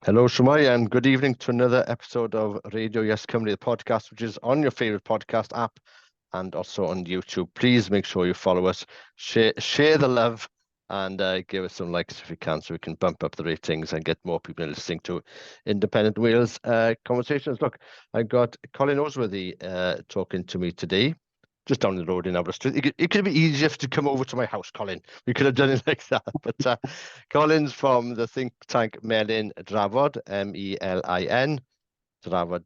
Hello, Shumai, and good evening to another episode of Radio Yes Cymru, the podcast, which is on your favourite podcast app and also on YouTube. Please make sure you follow us, share the love, and give us some likes if you can, so we can bump up the ratings and get more people listening to Independent Wales conversations. Look, I got Colin Nosworthy talking to me today, just down the road in Aberystwyth. It could be easier to come over to my house, Colin. We could have done it like that. But Colin's from the think tank Melin Drafod, Melin, Drafod,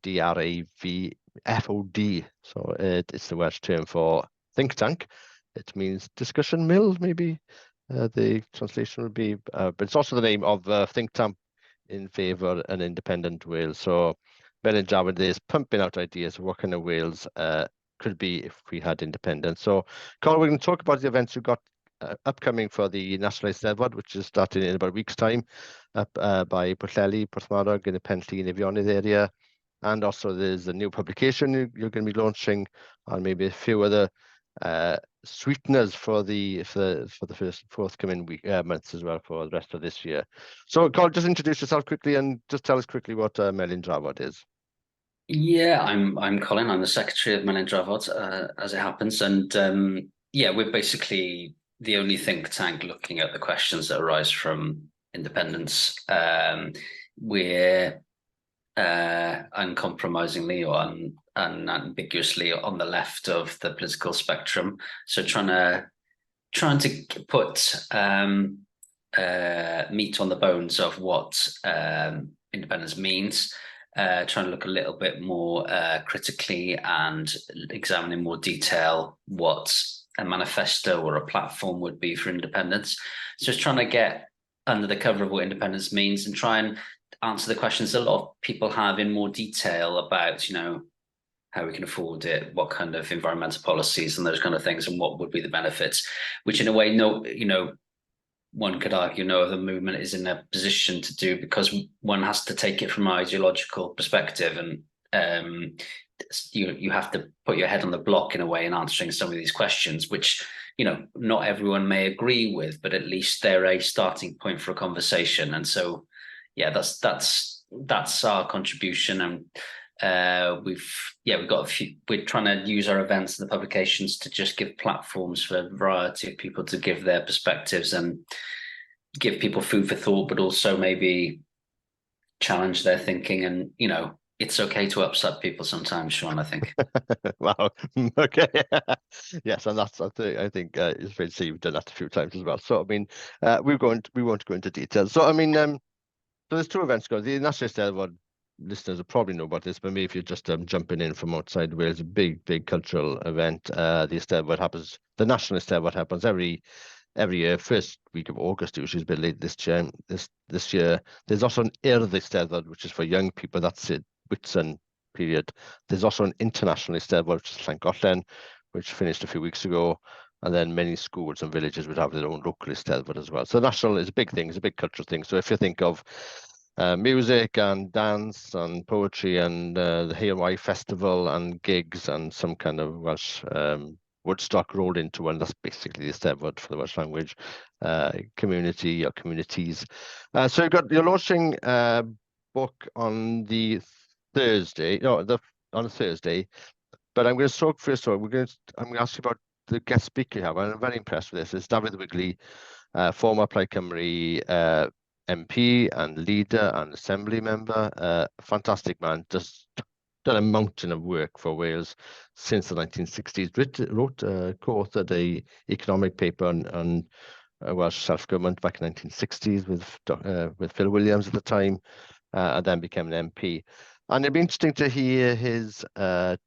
Drafod. So it's the Welsh term for think tank. It means discussion mill, maybe. The translation would be, but it's also the name of think tank in favour an independent Wales. So Melin Drafod is pumping out ideas of what kind of Wales could be if we had independence. So, Colin, we're going to talk about the events we've got upcoming for the National Eisteddfod, which is starting in about a week's time, up by Pwllheli, Porthmadog, in the Penllyn and Ifeonydd area. And also there's a new publication you're going to be launching, and maybe a few other sweeteners for the first forthcoming months as well for the rest of this year. So, Colin, just introduce yourself quickly and just tell us quickly what Melin Drafod is. Yeah, I'm Colin. I'm the secretary of Melin Drafod, as it happens, and we're basically the only think tank looking at the questions that arise from independence. We're uncompromisingly or unambiguously on the left of the political spectrum, so trying to put meat on the bones of what independence means. Trying to look a little bit more critically and examine in more detail what a manifesto or a platform would be for independence. So it's trying to get under the cover of what independence means and try and answer the questions a lot of people have in more detail about, how we can afford it, what kind of environmental policies and those kind of things, and what would be the benefits, which in a way, one could argue no other movement is in a position to do, because one has to take it from an ideological perspective, and you have to put your head on the block in a way in answering some of these questions, which not everyone may agree with, but at least they're a starting point for a conversation. And so, yeah, that's our contribution, and we've got a few. We're trying to use our events and the publications to just give platforms for a variety of people to give their perspectives and give people food for thought, but also maybe challenge their thinking. And it's okay to upset people sometimes, Sean, I think. Wow. Okay. Yes, and I think it's fair to say you've done that a few times as well. So I mean, we won't go into details. So I mean, so there's two events going. The National Eisteddfod listeners will probably know about this, but maybe if you're just jumping in from outside Wales, a big cultural event. The Eisteddfod happens. The National Eisteddfod happens every year, first week of August. Usually, it's a bit late this year. This year, there's also an Urdd Eisteddfod, which is for young people. That's it, Whitsun period. There's also an International Eisteddfod, which is Llangollen, which finished a few weeks ago. And then many schools and villages would have their own local Eisteddfod as well. So national is a big thing. It's a big cultural thing. So if you think of music and dance and poetry and the Hay Festival and gigs and some kind of Welsh Woodstock rolled into one, that's basically the Eisteddfod for the Welsh language community or communities. So you're launching a book on the Thursday, on a Thursday. But I'm going to talk first of all. I'm going to ask you about the guest speaker you have. I'm very impressed with this. It's David Wigley, former Plaid Cymru MP and leader and assembly member. Fantastic man. Just done a mountain of work for Wales since the 1960s. Wrote co-authored a economic paper on Welsh self-government back in the 1960s with Phil Williams at the time, and then became an MP. And it'd be interesting to hear his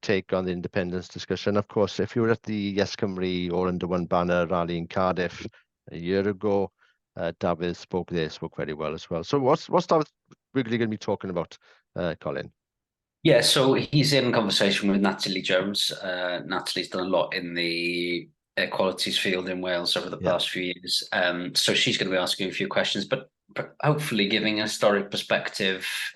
take on the independence discussion. Of course, if you were at the Yes Cymru All Under One Banner rally in Cardiff a year ago, David spoke very well as well. So what's David Wigley going to be talking about, Colin? Yeah, so he's in conversation with Natalie Jones. Natalie's done a lot in the equalities field in Wales over the past few years. So she's going to be asking a few questions, but hopefully giving a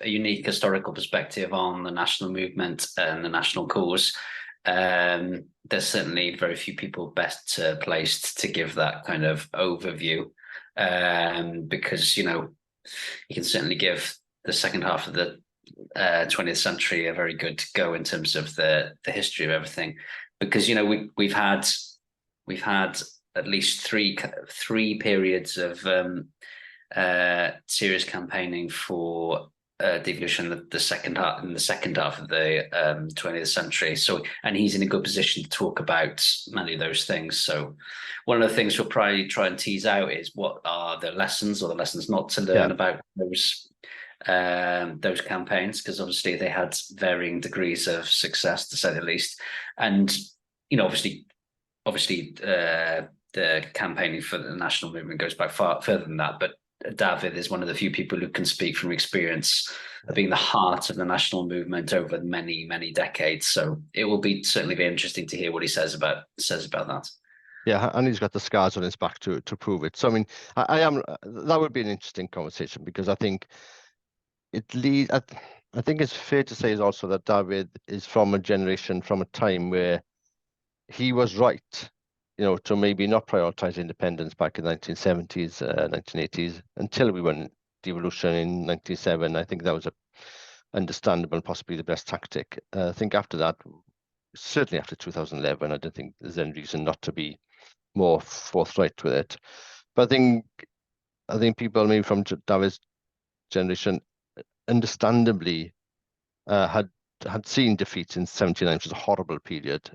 unique historical perspective on the national movement and the national cause. There's certainly very few people best placed to give that kind of overview, because you can certainly give the second half of the 20th century a very good go in terms of the history of everything, because we've had at least three periods of serious campaigning for devolution in the second half of the 20th century. So, and he's in a good position to talk about many of those things. So one of the things we'll probably try and tease out is what are the lessons or the lessons not to learn about those campaigns, because obviously they had varying degrees of success, to say the least. And obviously the campaigning for the national movement goes back far further than that, but David is one of the few people who can speak from experience of being the heart of the national movement over many, many decades. So it will certainly be interesting to hear what he says about that. Yeah, and he's got the scars on his back to prove it. So I mean, that would be an interesting conversation, because I think I think it's fair to say is also that David is from a generation, from a time where he was right, to maybe not prioritize independence back in the 1970s, 1980s, until we won devolution in 97. I think that was understandable and possibly the best tactic. I think after that, certainly after 2011, I don't think there's any reason not to be more forthright with it. But I think people maybe from David's generation understandably had seen defeat in 79, which was a horrible period,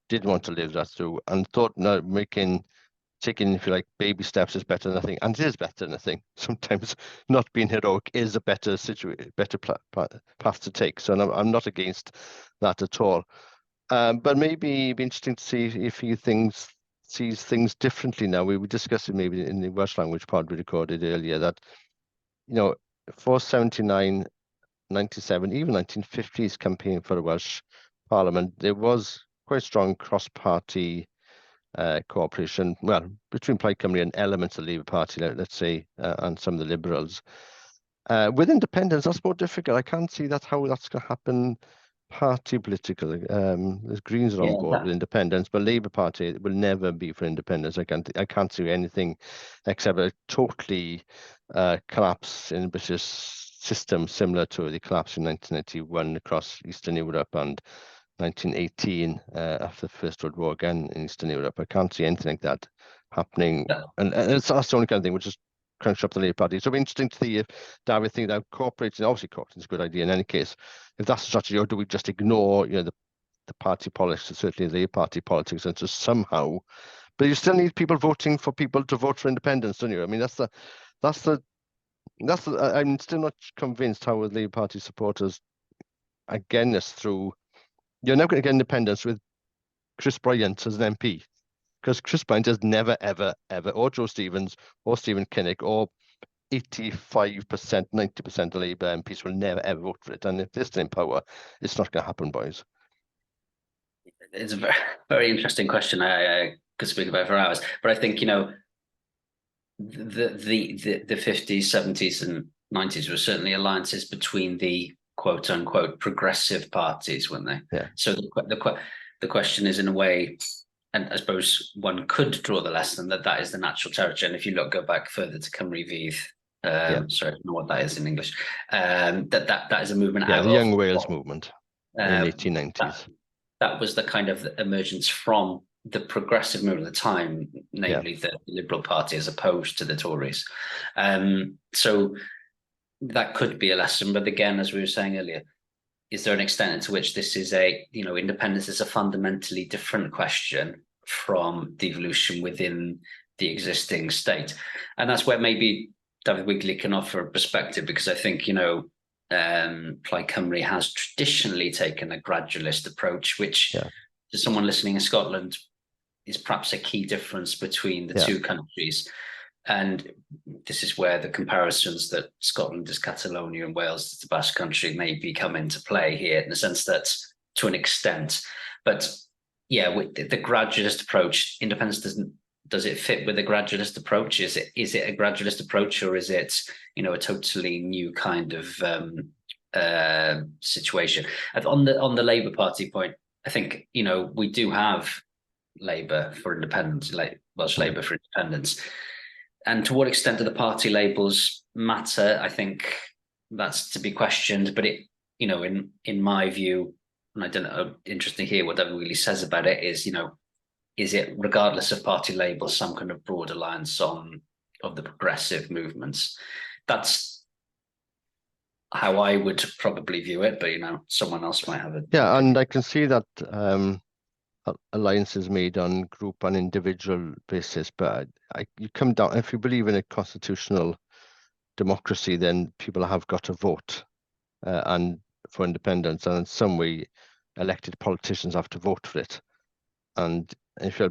didn't want to live that through, and thought taking, if you like, baby steps is better than nothing, and it is better than nothing. Sometimes not being heroic is a better path to take. So I'm not against that at all. But maybe it'd be interesting to see if he sees things differently now. We discussed it maybe in the Welsh language pod we recorded earlier, that for 79, 97, even 1950s campaign for the Welsh Parliament, there was quite strong cross-party cooperation, well, between Plaid Cymru and elements of the Labour Party, let's say, and some of the Liberals. With independence, that's more difficult. I can't see how that's going to happen party political. The Greens are on board with independence, but Labour Party will never be for independence. I can't see anything except a totally collapse in the British system, similar to the collapse in 1991 across Eastern Europe and 1918 after the First World War again in Eastern Europe. I can't see anything like that happening. No. And that's the only kind of thing which is crunch up the Labour Party. So it'll be interesting to see if David thinks that cooperating, obviously cooperating is a good idea in any case, if that's a strategy, or do we just ignore the party politics, certainly the Labour Party politics, and just somehow, but you still need people voting for people to vote for independence, don't you? I mean, I'm still not convinced how the Labour Party supporters again this through. You're never going to get independence with Chris Bryant as an MP, because Chris Bryant has never, ever, ever, or Joe Stevens, or Stephen Kinnock, or 85%, 90% of Labour MPs will never, ever vote for it. And if they're still in power, it's not going to happen, boys. It's a very, very interesting question. I could speak about for hours, but I think, the 50s, 70s, and 90s were certainly alliances between the quote unquote progressive parties, weren't they? Yeah. So the question is, in a way, and I suppose one could draw the lesson that is the natural territory. And if you go back further to Cymru Fydd, sorry, I don't know what that is in English. That is a movement. Yeah, the Young Wales movement in 1890s. That was the kind of emergence from the progressive movement at the time, namely the Liberal Party, as opposed to the Tories. So that could be a lesson, but again, as we were saying earlier, is there an extent to which this is independence is a fundamentally different question from devolution within the existing state? And that's where maybe David Wigley can offer a perspective, because I think, Plaid Cymru has traditionally taken a gradualist approach, which to someone listening in Scotland is perhaps a key difference between the two countries. And this is where the comparisons that Scotland is Catalonia and Wales is the Basque Country maybe come into play here, in the sense that, to an extent. But with the gradualist approach, independence does it fit with a gradualist approach? Is it a gradualist approach, or is it a totally new kind of situation? And on the Labour Party point, I think we do have Labour for independence, like Welsh Labour for independence. And to what extent do the party labels matter? I think that's to be questioned. But it, in my view, and I don't know, interesting to hear what David really says about it, is it, regardless of party labels, some kind of broad alliance of the progressive movements? That's how I would probably view it, but someone else might have a Yeah, and I can see that alliances made on group and individual basis, but you come down, if you believe in a constitutional democracy, then people have got to vote and for independence, and in some way, elected politicians have to vote for it. And if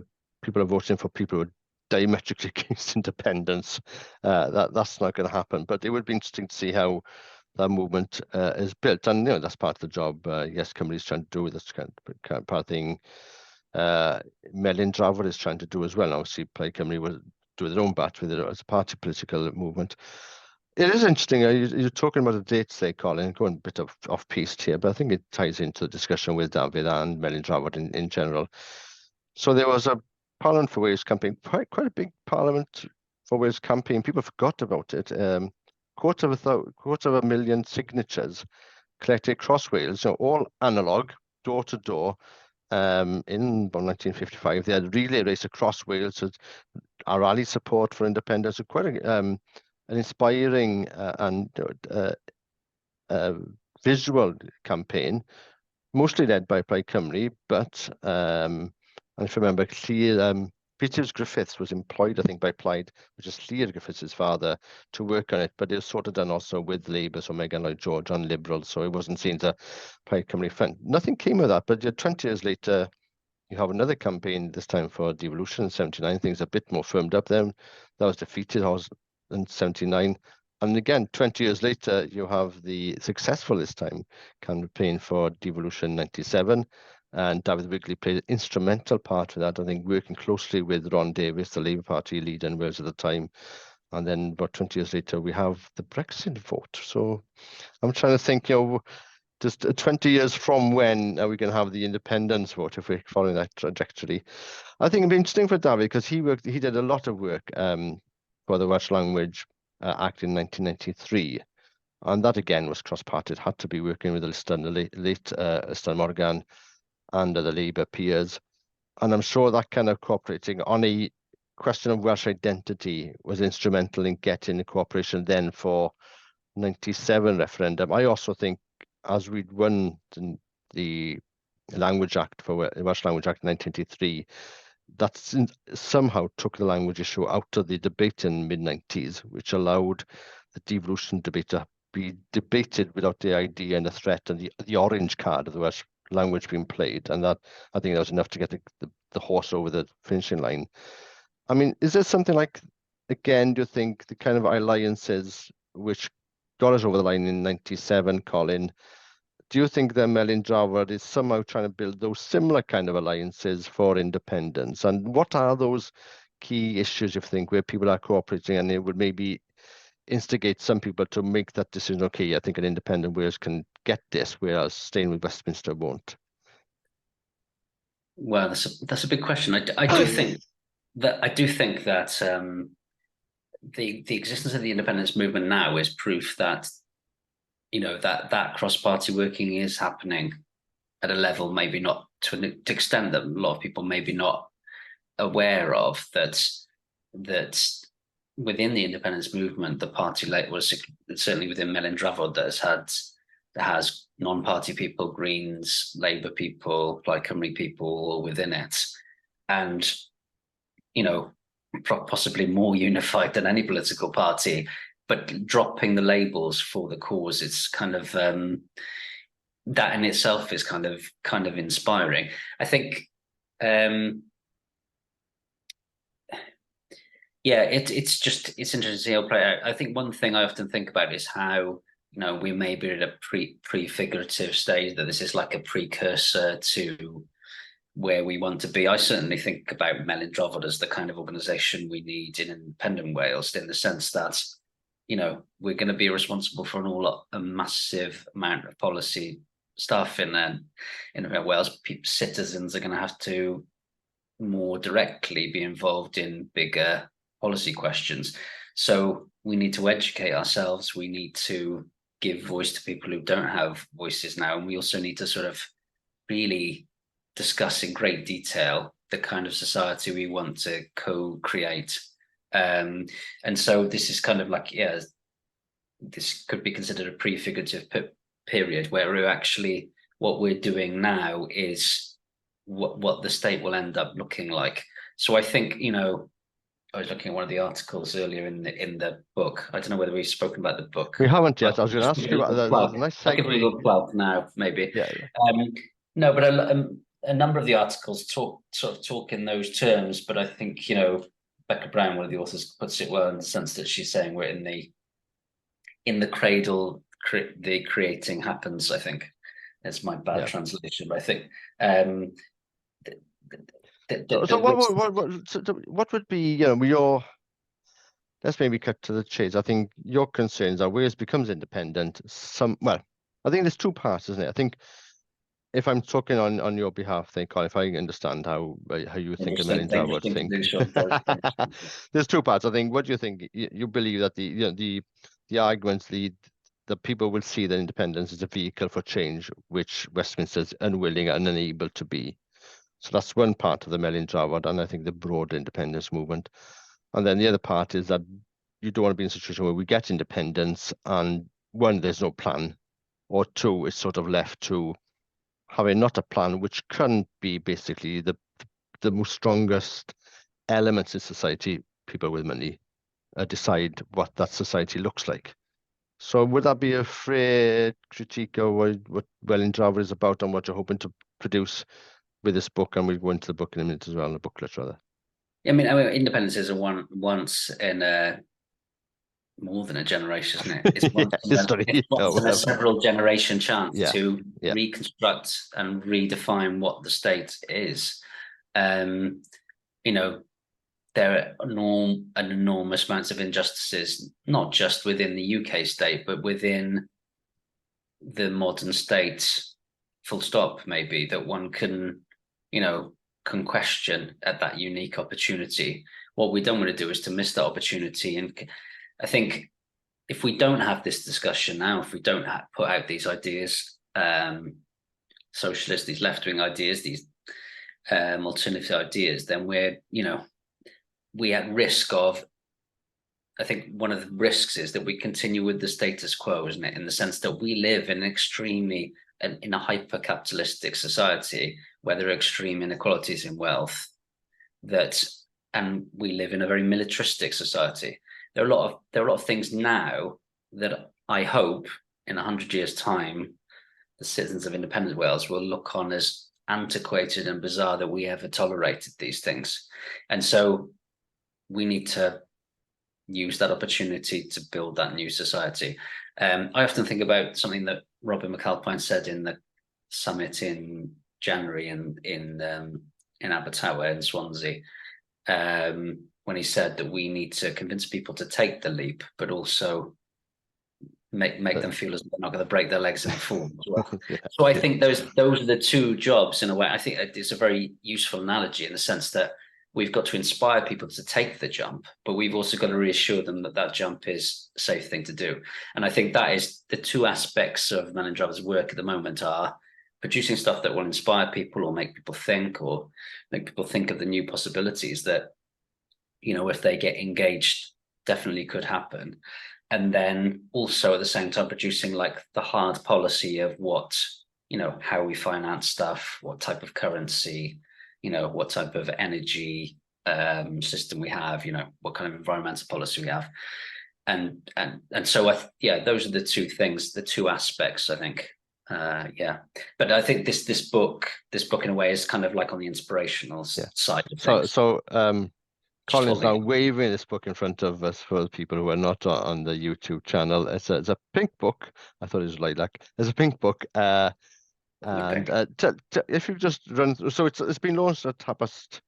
people are voting for people who are diametrically against independence, that's not going to happen. But it would be interesting to see how that movement is built, and that's part of the job. Yes, Cymru's trying to do this kind of part of thing. Melin Drafod is trying to do as well. Obviously, Plaid Cymru will do their own batch with it as a party political movement. It is interesting. You're talking about the dates there, Colin, going a bit off piste here, but I think it ties into the discussion with David and Melin Drafod in general. So there was a Parliament for Wales campaign, quite a big Parliament for Wales campaign. People forgot about it. Quarter of 250,000 signatures collected across Wales, all analog, door to door. In about 1955, they had a relay race across Wales to our rally support for independence. Quite an inspiring and visual campaign, mostly led by Plaid Cymru, but and if I remember, Peters Griffiths was employed, I think, by Plaid, which is Llyr Griffiths' father, to work on it, but it was sort of done also with Labour, so Megan Lloyd George and Liberals, so it wasn't seen as a Plaid Cymru front. Nothing came of that, but 20 years later, you have another campaign, this time for devolution in 79. Things a bit more firmed up then. That was defeated in 79. And again, 20 years later, you have the successful this time campaign for devolution 97. And David Wigley played an instrumental part in that, I think, working closely with Ron Davies, the Labour Party leader in Wales at the time. And then about 20 years later, we have the Brexit vote. So I'm trying to think, just 20 years from when are we going to have the independence vote if we're following that trajectory? I think it'd be interesting for David because he did a lot of work for the Welsh Language Act in 1993. And that again was cross-party. It had to be working with the late Lister Morgan and the Labour peers. And I'm sure that kind of cooperating on a question of Welsh identity was instrumental in getting the cooperation then for 97 referendum. I also think as we'd won the Language Act for the Welsh Language Act in 1983, that somehow took the language issue out of the debate in mid-90s, which allowed the devolution debate to be debated without the idea and the threat and the orange card of the Welsh language being played. And that, I think that was enough to get the horse over the finishing line. I mean, is there something like, again, do you think the kind of alliances which got us over the line in 97, Colin, do you think that Melin Drafod is somehow trying to build those similar kind of alliances for independence? And what are those key issues, you think, where people are cooperating and it would maybe instigate some people to make that decision, okay, I think an independent Wales can get this, whereas staying with Westminster won't? Well, that's a big question. I do think that the existence of the independence movement now is proof that that cross-party working is happening at a level maybe not to an extent that a lot of people maybe not aware of, that within the independence movement, the party was certainly within Melin Drafod that has non-party people, Greens, Labour people, Plaid Cymru people all within it, and possibly more unified than any political party, but dropping the labels for the cause. It's kind of that in itself is kind of inspiring. I think it's interesting to see how play out. I think one thing I often think about is how we may be at a prefigurative stage, that this is like a precursor to where we want to be. I certainly think about Melin Drafod as the kind of organisation we need in independent Wales, in the sense that we're going to be responsible for a massive amount of policy stuff in Wales. Citizens are going to have to more directly be involved in bigger policy questions. So we need to educate ourselves. We need to give voice to people who don't have voices now, and we also need to sort of really discuss in great detail the kind of society we want to co-create. And so this is kind of like, yeah, this could be considered a prefigurative period where we're actually, what we're doing now is what the state will end up looking like. So I think, you know, I was looking at one of the articles earlier in the book. I don't know whether we've spoken about the book. We haven't yet. I was going to ask you about the nice I'll give you a segue. little plug now, maybe. Yeah. No, but a number of the articles talk in those terms. But I think, you know, Becca Brown, one of the authors, puts it well in the sense that she's saying we're in the cradle, the creating happens. I think it's my bad translation, but I think. So what would be, you know, let's maybe cut to the chase. I think your concerns are Wales becomes independent. Well, I think there's two parts, isn't it? I think if I'm talking on your behalf, then Colin, if I understand how you think and Melin would think, there's two parts. I think. What do you think? You believe that the arguments lead that people will see that independence is a vehicle for change, which Westminster is unwilling and unable to be. So that's one part of the Melin Drafod, and I think the broad independence movement. And then the other part is that you don't want to be in a situation where we get independence and one, there's no plan, or two, it's sort of left to having not a plan, which can be basically the most strongest elements in society, people with money, decide what that society looks like. So would that be a fair critique of what Melin Drafod is about and what you're hoping to produce with this book? And we'll go into the book in a minute as well, the booklet rather. I mean, independence is once in a more than a generation, isn't it? It's once, in a several generation chance to reconstruct and redefine what the state is. You know, there are enormous amounts of injustices, not just within the UK state, but within the modern state, full stop, maybe, that one can, you know, can question at that unique opportunity. What we don't want to do is to miss that opportunity. And I think if we don't have this discussion now, if we don't put out these ideas, socialist, these left-wing ideas, these alternative ideas, then we're at risk of, I think one of the risks is that we continue with the status quo, isn't it? In the sense that we live in in a hyper-capitalistic society where there are extreme inequalities in wealth, and we live in a very militaristic society. There are a lot of things now that I hope in 100 years' time, the citizens of independent Wales will look on as antiquated and bizarre that we ever tolerated these things. And so we need to use that opportunity to build that new society. I often think about something that Robin McAlpine said in the summit in January in Abertawe in Swansea, when he said that we need to convince people to take the leap, but also make them feel as they're not going to break their legs in the fall as well. So I think those are the two jobs in a way. I think it's a very useful analogy in the sense that we've got to inspire people to take the jump, but we've also got to reassure them that that jump is a safe thing to do. And I think that is the two aspects of Melin Drafod's work at the moment are producing stuff that will inspire people or make people think of the new possibilities that, you know, if they get engaged, definitely could happen. And then also at the same time producing like the hard policy of what, you know, how we finance stuff, what type of currency, you know, what type of energy system we have, you know, what kind of environmental policy we have. And so those are the two things, the two aspects, I think. But I think this book in a way is kind of like on the inspirational side of things. So Colin's now waving this book in front of us for the people who are not on the YouTube channel. It's a pink book. I thought it was lilac. It's a pink book. If you just run, so it's been launched at 2:30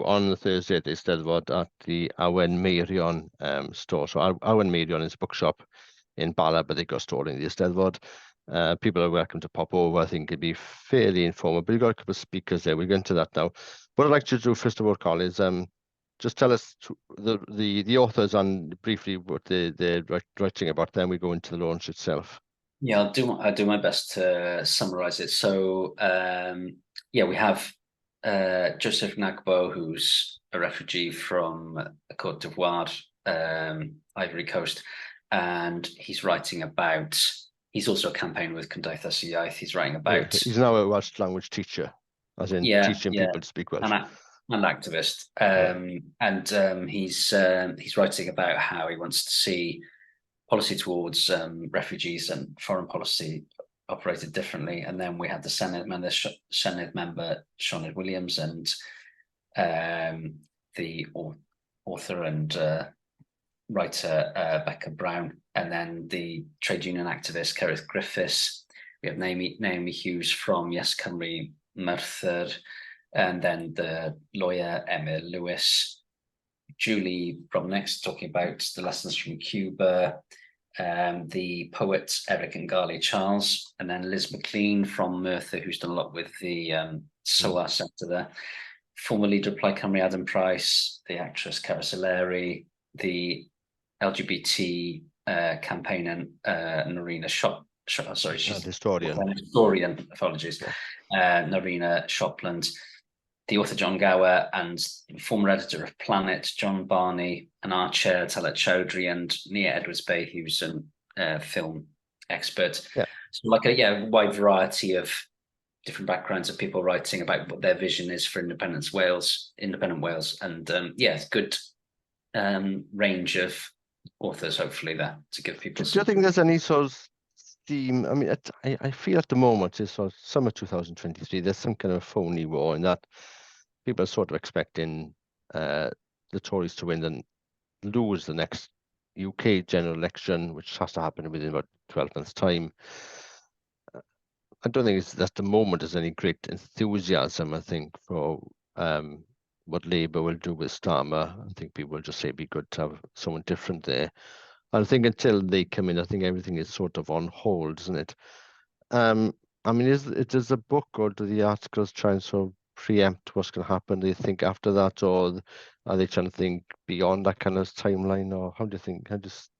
on the Thursday at Eisteddfod at the Awen Meirion store. So Awen Meirion is a bookshop in Bala, but they got a store in the Eisteddfod. People are welcome to pop over. I think it'd be fairly informal, but you've got a couple of speakers there. We'll get into that now. What I'd like to do first of all, Colin, is just tell us the authors and briefly what they're writing about. Then we go into the launch itself. Yeah, I'll do my best to summarize it. So yeah, we have Joseph Nagbo, who's a refugee from Côte d'Ivoire, Ivory Coast, and he's writing about. He's also a campaigner with Cymdeithas y Iaith. He's writing about. He's now a Welsh language teacher, as in teaching people to speak Welsh. An activist, and he's writing about how he wants to see policy towards refugees and foreign policy operated differently. And then we had the Senedd member, Sioned Williams, and the author and writer Becca Brown, and then the trade union activist Cerith Griffiths. We have Naomi Hughes from Yes Cymru Merthyr, and then the lawyer Emma Lewis, Julie Bromnex talking about the lessons from Cuba, the poet Eric Ngali Charles, and then Liz McLean from Merthyr, who's done a lot with the SOA Centre there. Former leader of Plaid Cymru Adam Price, the actress Cara Soleri, the LGBT campaigner Narina historian, apologies, Narina Shopland, the author John Gower, and former editor of Planet John Barney, and our chair Talat Chowdhury, and Nia Edwards-Bay, who's a film expert. Yeah. So like a wide variety of different backgrounds of people writing about what their vision is for independent Wales, and it's good range of authors hopefully there to give people. Do you think there's any sort of theme? I mean, I feel at the moment it's sort of summer 2023. There's some kind of phony war in that people are sort of expecting the Tories to win and lose the next UK general election, which has to happen within about 12 months' time. I don't think it's at the moment there's any great enthusiasm, I think, for what Labour will do with Starmer. I think people will just say it'd be good to have someone different there. I think until they come in, I think everything is sort of on hold, isn't it? I mean, is a book or do the articles try and sort of preempt what's going to happen? Do you think after that, or are they trying to think beyond that kind of timeline, or how do you think?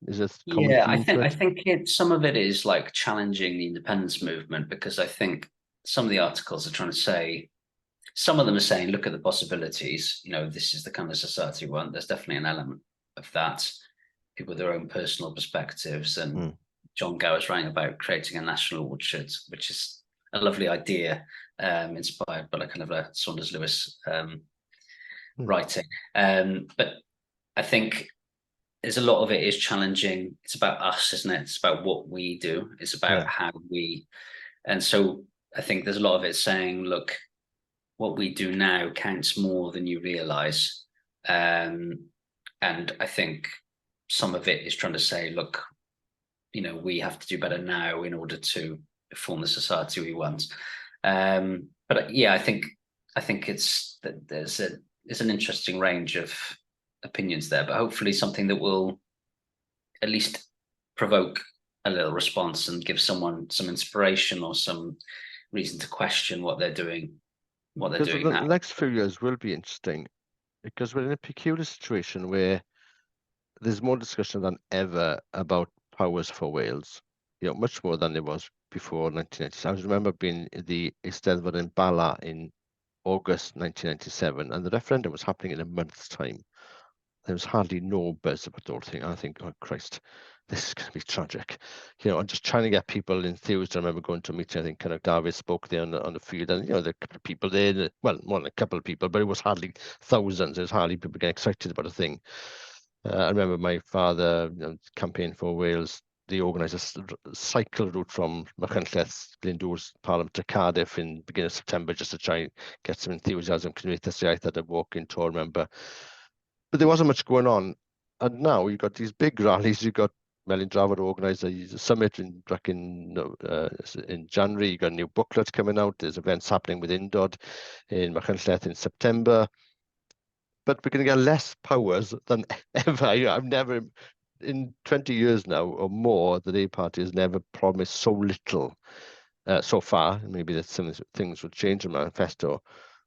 Is this common theme? I think some of it is like challenging the independence movement, because I think some of the articles are trying to say, some of them are saying, look at the possibilities. You know, this is the kind of society we want. There's definitely an element of that. People with their own personal perspectives, and John Gower's writing about creating a national orchard, which is a lovely idea, inspired by kind of a Saunders Lewis writing. But I think there's a lot of it is challenging. It's about us, isn't it? It's about what we do. It's about how we, and so I think there's a lot of it saying, look, what we do now counts more than you realize. And I think some of it is trying to say, look, you know, we have to do better now in order to form the society we want. But yeah, I think it's that there's an interesting range of opinions there, but hopefully something that will at least provoke a little response and give someone some inspiration or some reason to question what they're doing. The next few years will be interesting, because we're in a peculiar situation where there's more discussion than ever about powers for Wales, you know, much more than there was before 1997. I remember being the Eisteddfod in Bala in August 1997, and the referendum was happening in a month's time. There was hardly no buzz about the whole thing. I think, oh Christ, this is going to be tragic. You know, I'm just trying to get people enthused. I remember going to a meeting, I think kind of David spoke there on the field, and you know, there were a couple of people there, well, more than a couple of people, but it was hardly thousands. There was hardly people getting excited about a thing. I remember my father, you know, campaigning for Wales. They organised a cycle route from Machynlleth, Glyndŵr's Parliament to Cardiff in the beginning of September, just to try and get some enthusiasm. Cymdeithas y Iaith had a walking tour, I remember. But there wasn't much going on. And now you've got these big rallies. You've got Melin Drafod organised a summit in January. You've got a new booklet coming out. There's events happening with Undod in Machynlleth in September. But we're going to get less powers than ever. I've never, in 20 years now or more, the Labour Party has never promised so little so far. Maybe that some things would change in the manifesto.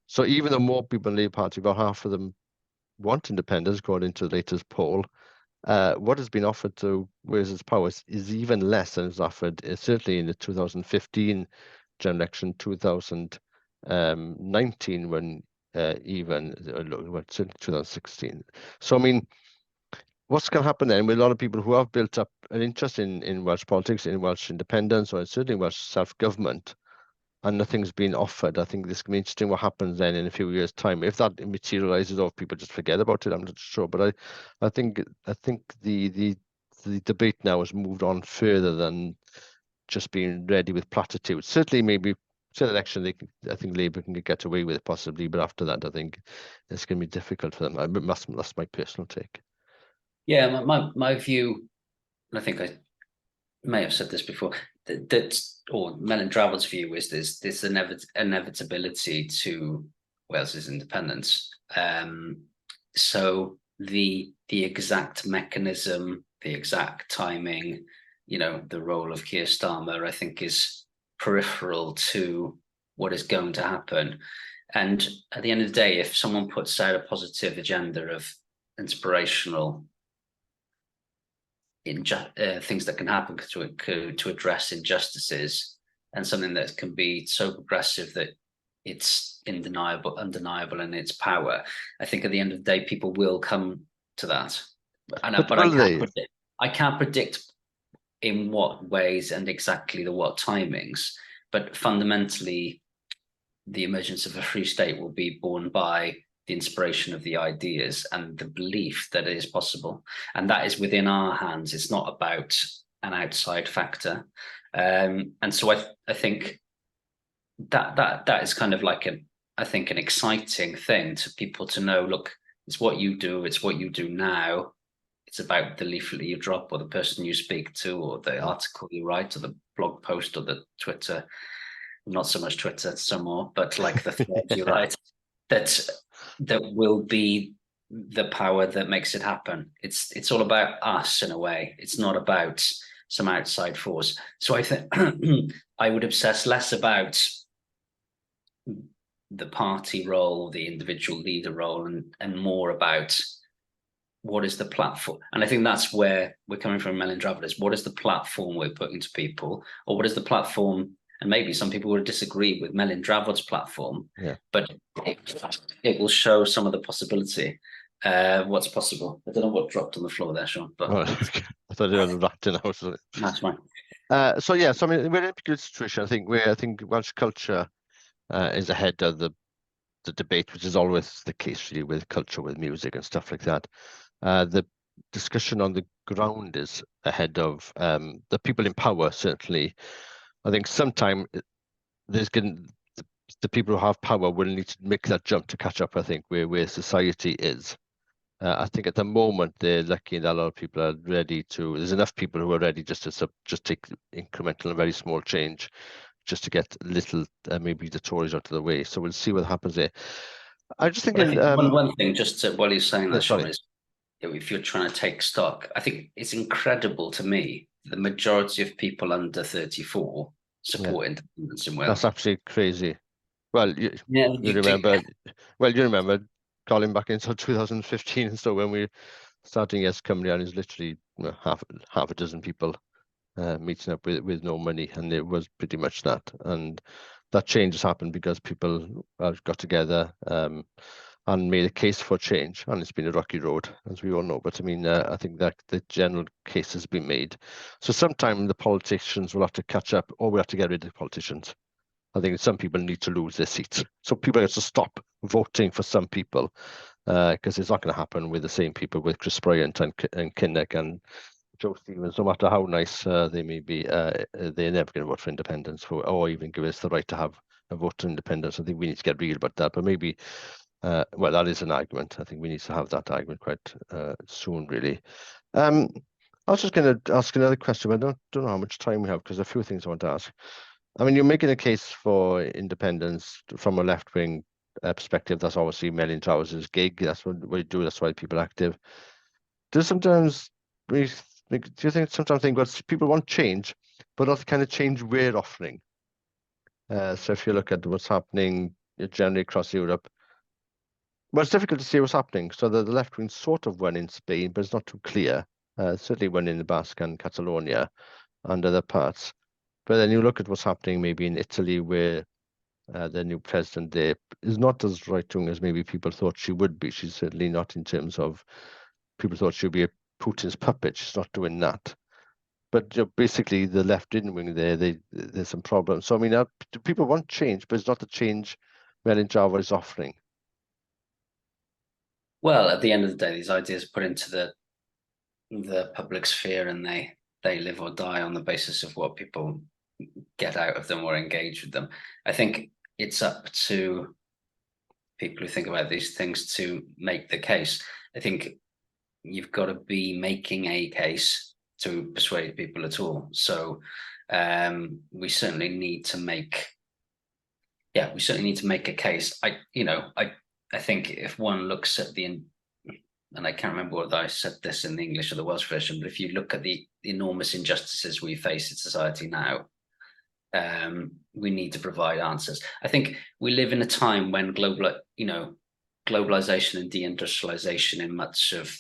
So even though more people in the Labour Party, about half of them want independence, according to the latest poll. What has been offered to Wales's powers is even less than was offered, certainly in the 2015 general election, 2019, when certainly 2016. So, I mean, what's going to happen then with a lot of people who have built up an interest in Welsh politics, in Welsh independence, or certainly Welsh self-government, and nothing's been offered? I think this can be interesting what happens then in a few years' time. If that materializes or if people just forget about it, I'm not sure. But I think the debate now has moved on further than just being ready with platitudes. Certainly, maybe the election, I think Labour can get away with it possibly, but after that, I think it's going to be difficult for them. That's my personal take. Yeah, my view, and I think I may have said this before, or Melin Drafod's view is there's this inevitability to Wales's independence. So the exact mechanism, the exact timing, the role of Keir Starmer, I think, is peripheral to what is going to happen. And at the end of the day, if someone puts out a positive agenda of inspirational things that can happen to address injustices, and something that can be so progressive that it's undeniable in its power, I think at the end of the day, people will come to that. But I can't predict in what ways and exactly what timings. But fundamentally, the emergence of a free state will be born by the inspiration of the ideas and the belief that it is possible, and that is within our hands. It's not about an outside factor, and so I think that is kind of like an exciting thing to people to know. Look, it's what you do. It's what you do now. It's about the leaflet you drop, or the person you speak to, or the article you write, or the blog post, or the Twitter. Not so much Twitter, some more, but like the threads you write. That will be the power that makes it happen. It's all about us in a way. It's not about some outside force. So I think I would obsess less about the party role, the individual leader role, and more about what is the platform. And I think that's where we're coming from, Melin Drafod, is what is the platform we're putting to people, or what is the platform. And maybe some people will disagree with Melin Drafod's platform, but it will show some of the possibility, what's possible. I don't know what dropped on the floor there, Sean. But I thought you had wrapped in house. That's fine. So I mean, we're in a good situation. I think Welsh culture is ahead of the debate, which is always the case really with culture, with music and stuff like that. The discussion on the ground is ahead of the people in power, certainly. I think sometime the people who have power will need to make that jump to catch up, I think, where society is. I think at the moment they're lucky that a lot of people are ready to, there's enough people who are ready just to take incremental and very small change just to get little, maybe the Tories out of the way. So we'll see what happens there. I just thinking... one thing, just while you're saying that, Sean, sorry. is if you're trying to take stock, I think it's incredible to me the majority of people under 34 support independence in Wales. That's absolutely crazy. Well, you remember Colin back in 2015 and so when we starting as Cymru, and it's literally half a dozen people meeting up with no money, and it was pretty much that. And that change has happened because people got together and made a case for change, and it's been a rocky road, as we all know. But I mean, I think that the general case has been made. So sometime the politicians will have to catch up, or we have to get rid of the politicians. I think some people need to lose their seats. So people have to stop voting for some people, because it's not going to happen with the same people, with Chris Bryant and Kinnock and Joe Stevens. No matter how nice they may be, they're never going to vote for independence, or even give us the right to have a vote for independence. I think we need to get real about that. But maybe, well, that is an argument. I think we need to have that argument quite soon, really. I was just going to ask another question, but I don't know how much time we have, because a few things I want to ask. I mean, you're making a case for independence from a left-wing perspective. That's obviously Melin Drafod's gig. That's what you do. That's why people are active. Do you think sometimes people want change, but not the kind of change we're offering? So if you look at what's happening generally across Europe, Well, it's difficult to see what's happening. So the left wing sort of won in Spain, but it's not too clear. Certainly won in the Basque and Catalonia and other parts. But then you look at what's happening maybe in Italy, where the new president there is not as right-wing as maybe people thought she would be. She's certainly not in terms of people thought she would be a Putin's puppet. She's not doing that. But basically, the left in wing there, there's some problems. So I mean, people want change, but it's not the change Melin Drafod is offering. Well, at the end of the day, these ideas are put into the public sphere, and they live or die on the basis of what people get out of them or engage with them. I think it's up to people who think about these things to make the case. I think you've got to be making a case to persuade people at all. So we certainly need to make a case. I think if one looks at and I can't remember whether I said this in the English or the Welsh version, but if you look at the enormous injustices we face in society now, we need to provide answers. I think we live in a time when globalization and deindustrialization in much of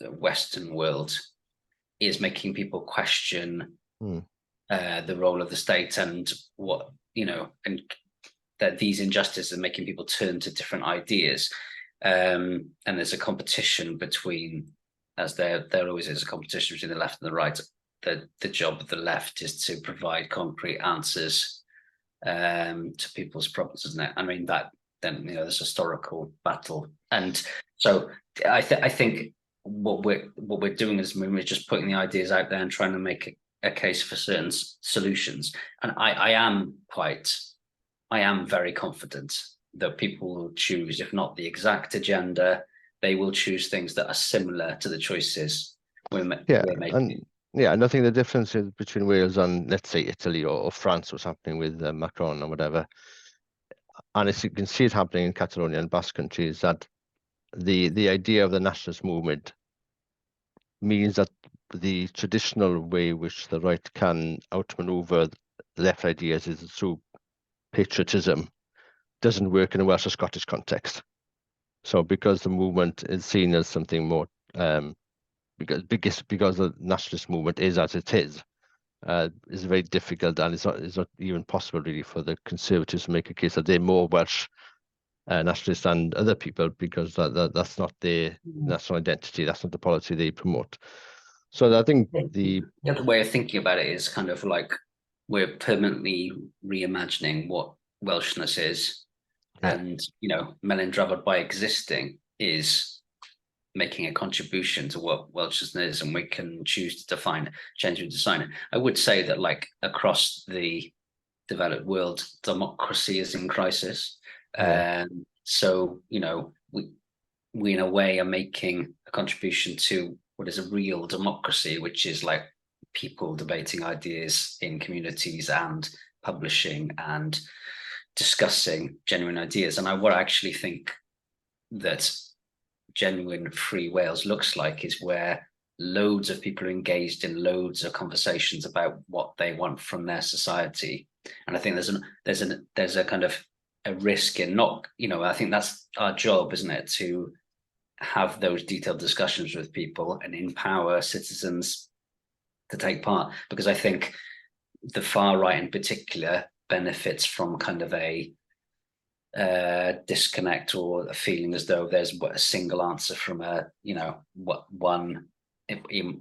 the Western world is making people question the role of the state and and that these injustices are making people turn to different ideas. And there's a competition between, as there always is a competition between the left and the right. The job of the left is to provide concrete answers to people's problems, isn't it? I mean, that then there's historical battle, and so I think what we're doing as a movement is just putting the ideas out there and trying to make a case for certain solutions. And I am very confident that people will choose, if not the exact agenda, they will choose things that are similar to the choices we're making. And I think the difference is between Wales and, let's say, Italy or France, what's happening with Macron or whatever, and as you can see it happening in Catalonia and Basque Country, is that the idea of the nationalist movement means that the traditional way which the right can outmaneuver the left ideas is through patriotism. Doesn't work in a Welsh or Scottish context. So because the movement is seen as something more, because the nationalist movement is as it is very difficult, and it's not even possible really for the Conservatives to make a case that they're more Welsh nationalists than other people, because that's not their national identity. That's not the policy they promote. So I think the other way of thinking about it is kind of like we're permanently reimagining what Welshness is. Yeah. And Melin Drafod, by existing, is making a contribution to what Welshness is, and we can choose to change and design it. I would say that, like, across the developed world, democracy is in crisis. So we in a way are making a contribution to what is a real democracy, which is like people debating ideas in communities and publishing and discussing genuine ideas. And I actually think that genuine free Wales looks like is where loads of people are engaged in loads of conversations about what they want from their society. And I think there's a kind of a risk in not, I think that's our job, isn't it, to have those detailed discussions with people and empower citizens to take part. Because I think the far right in particular benefits from kind of a disconnect or a feeling as though there's a single answer from one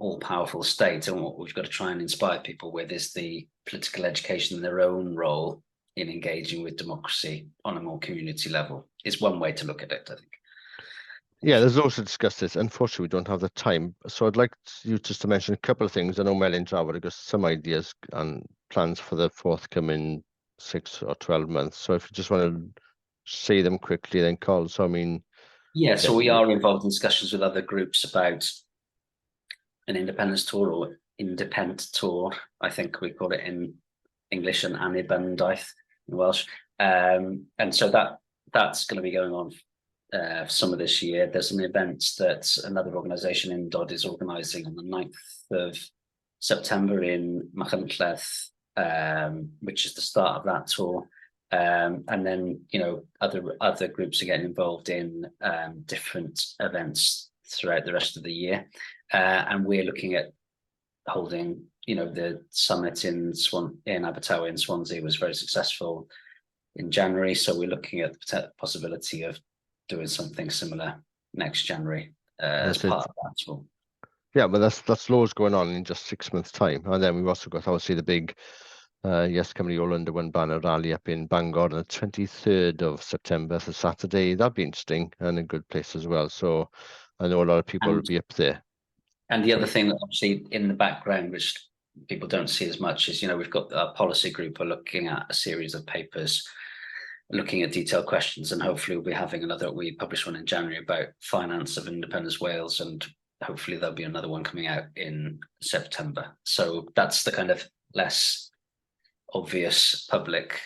all-powerful state. And what we've got to try and inspire people with is the political education in their own role in engaging with democracy on a more community level. Is one way to look at it, I think. Yeah, there's also discuss this. Unfortunately, we don't have the time. So I'd like you just to mention a couple of things. I know Melin Drafod has got some ideas and plans for the forthcoming 6 or 12 months. So if you just want to say them quickly, then Colin. So I mean, so we are involved in discussions with other groups about an independence tour or independent tour, I think we call it in English, and Annibendaeth in Welsh. And so that's going to be going on summer this year. There's an event that another organisation in Dodd is organising on the 9th of September in Machynlleth, which is the start of that tour. And then, you know, other groups are getting involved in different events throughout the rest of the year. And we're looking at holding, you know, the summit in Abertawe in Swansea was very successful in January. So we're looking at the possibility of doing something similar next January as part of that as well. Yeah, but that's loads going on in just 6 months' time. And then we've also got obviously the big Yes Cymru All Under One banner rally up in Bangor on the 23rd of September, for Saturday. That'd be interesting and a good place as well. So I know a lot of people will be up there. And the other thing that obviously in the background, which people don't see as much, is, you know, we've got our policy group are looking at a series of papers, looking at detailed questions, and hopefully we'll be having we published one in January about finance of Independence Wales, and hopefully there'll be another one coming out in September. So that's the kind of less obvious public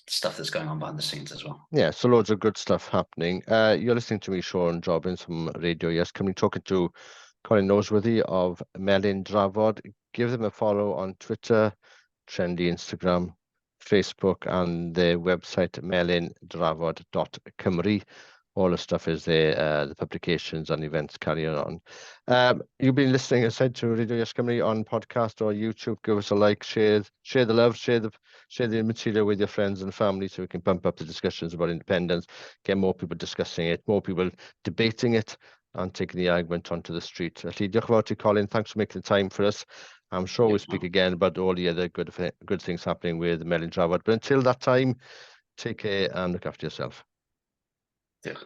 stuff that's going on behind the scenes as well. Yeah, so loads of good stuff happening. You're listening to me, Sean Jobbins from Radio Yes Cymru, talking to Colin Nosworthy of Melin Drafod. Give them a follow on Twitter, trendy Instagram, Facebook, and their website, melindrafod.cymru. All the stuff is there, the publications and events carrying on. You've been listening, as I said, to Radio Yes Cymru on podcast or YouTube. Give us a like, share the love, share the material with your friends and family, so we can bump up the discussions about independence, get more people discussing it, more people debating it, and taking the argument onto the street. Diolch yn fawr ti, Colin. Thanks for making the time for us. I'm sure we'll speak again about all the other good things happening with Melin Drafod. But until that time, take care and look after yourself. Diolch.